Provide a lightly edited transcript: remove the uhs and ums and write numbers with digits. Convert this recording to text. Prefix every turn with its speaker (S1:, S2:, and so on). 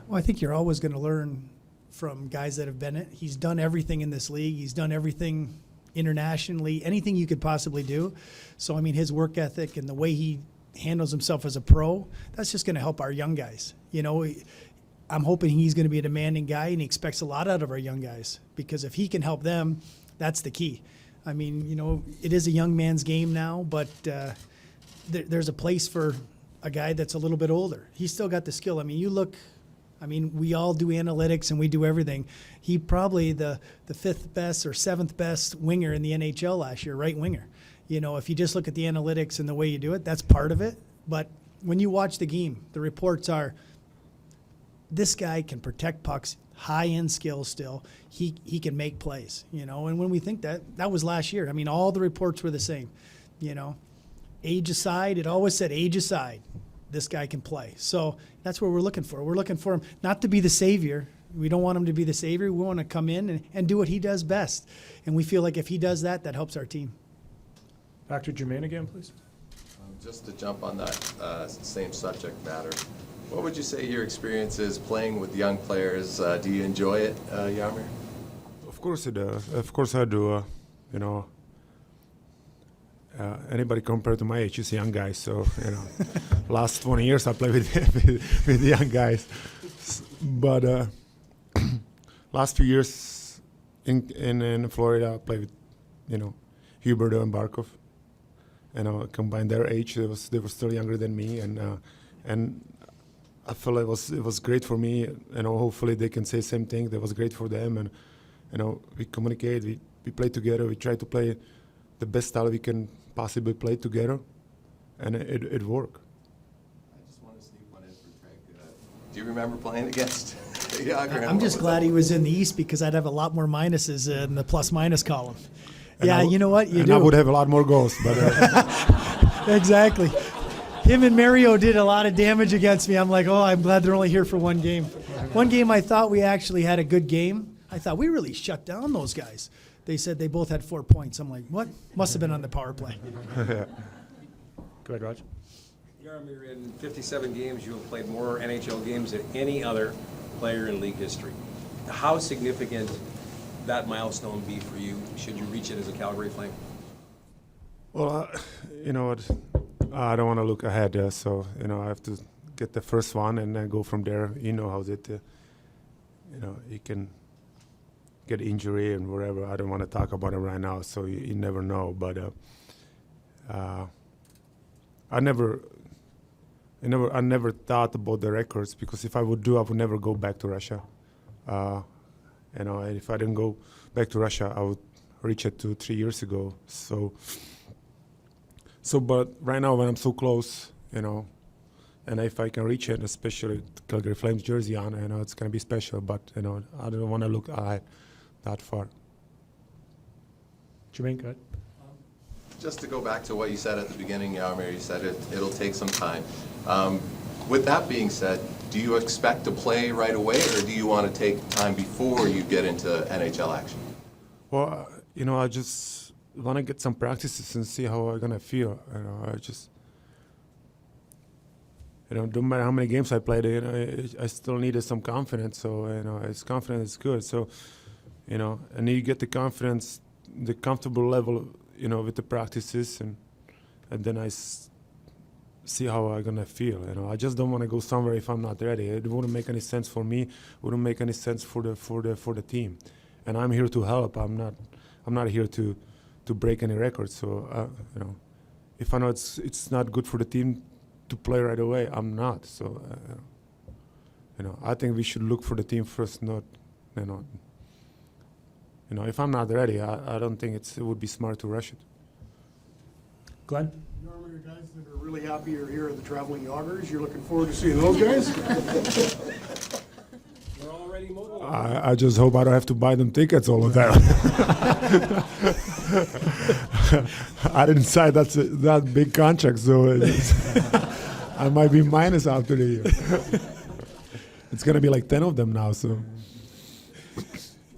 S1: Well, I think you're always going to learn from guys that have been it. He's done everything in this league. He's done everything internationally, anything you could possibly do. So, I mean, his work ethic and the way he handles himself as a pro, that's just going to help our young guys. You know, I'm hoping he's going to be a demanding guy, and he expects a lot out of our young guys, because if he can help them, that's the key. I mean, you know, it is a young man's game now, but there's a place for a guy that's a little bit older. He's still got the skill. I mean, you look, I mean, we all do analytics and we do everything. He probably the fifth best or seventh best winger in the NHL last year, right winger. You know, if you just look at the analytics and the way you do it, that's part of it. But when you watch the game, the reports are, this guy can protect pucks, high-end skill still. He can make plays, you know. And when we think that was last year. I mean, all the reports were the same, you know. Age aside, it always said age aside, this guy can play. So that's what we're looking for. We're looking for him not to be the savior. We don't want him to be the savior. We want to come in and do what he does best. And we feel like if he does that, that helps our team.
S2: Back to Jermaine again, please.
S3: Just to jump on that same subject matter, what would you say your experience is playing with young players? Do you enjoy it, Jaromir?
S4: Of course I do. Of course I do. You know, anybody compared to my age is young guys. So, you know, last 20 years I played with young guys. But last few years in Florida, I played with, you know, Huberto and Barkov. You know, combined their age, they were still younger than me, and I feel it was great for me. You know, hopefully they can say the same thing. That was great for them, and you know, we communicate, we play together, we try to play the best style we can possibly play together, and it worked.
S3: I just want to sneak one in for Craig. Do you remember playing against Jagr?
S1: I'm just glad he was in the East, because I'd have a lot more minuses in the plus-minus column.
S4: And
S1: yeah, you know what? You do.
S4: I would have a lot more goals, but
S1: exactly. Him and Mario did a lot of damage against me. I'm like, oh, I'm glad they're only here for one game. One game I thought we actually had a good game. I thought we really shut down those guys. They said they both had 4 points. I'm like, what? Must have been on the power play.
S2: Go ahead, Raj.
S5: Jaromir, in 57 games, you have played more NHL games than any other player in league history. How significant that milestone be for you, should you reach it as a Calgary Flame?
S4: well, you know what? I don't want to look ahead, so you know I have to get the first one and then go from there. You know how that, you know, you can get injury and whatever. I don't want to talk about it right now, so you never know. But I never thought about the records, because if I would do, I would never go back to Russia. You know, and if I didn't go back to Russia, I would reach it 2-3 years ago. So, but right now when I'm so close, you know, and if I can reach it, especially Calgary Flames jersey on, you know, it's gonna be special. But you know, I don't want to look ahead that far.
S2: Jermaine, go ahead.
S3: Just to go back to what you said at the beginning, Jaromir, you said it'll take some time. With that being said, do you expect to play right away, or do you want to take time before you get into NHL action?
S4: Well, you know, I just want to get some practices and see how I'm gonna feel. You know, I just, you know, don't matter how many games I played, you know, I still needed some confidence. So, you know, it's confidence is good. So, you know, and you get the confidence, the comfortable level, you know, with the practices, and then I see how I'm gonna feel. You know, I just don't want to go somewhere if I'm not ready. It wouldn't make any sense for me. Wouldn't make any sense for the team. And I'm here to help. I'm not here to break any records. So you know, if I know it's not good for the team to play right away, I'm not. So you know, I think we should look for the team first. Not, you know, if I'm not ready, I don't think it would be smart to rush it.
S2: Glenn?
S6: Jaromir, guys that are really happy you're here at the Traveling Jagrs. You're looking forward to seeing those guys?
S5: We're already mobile.
S4: I just hope I don't have to buy them tickets all of that. I didn't sign that big contract, so I might be minus after the year. It's going to be like 10 of them now, so.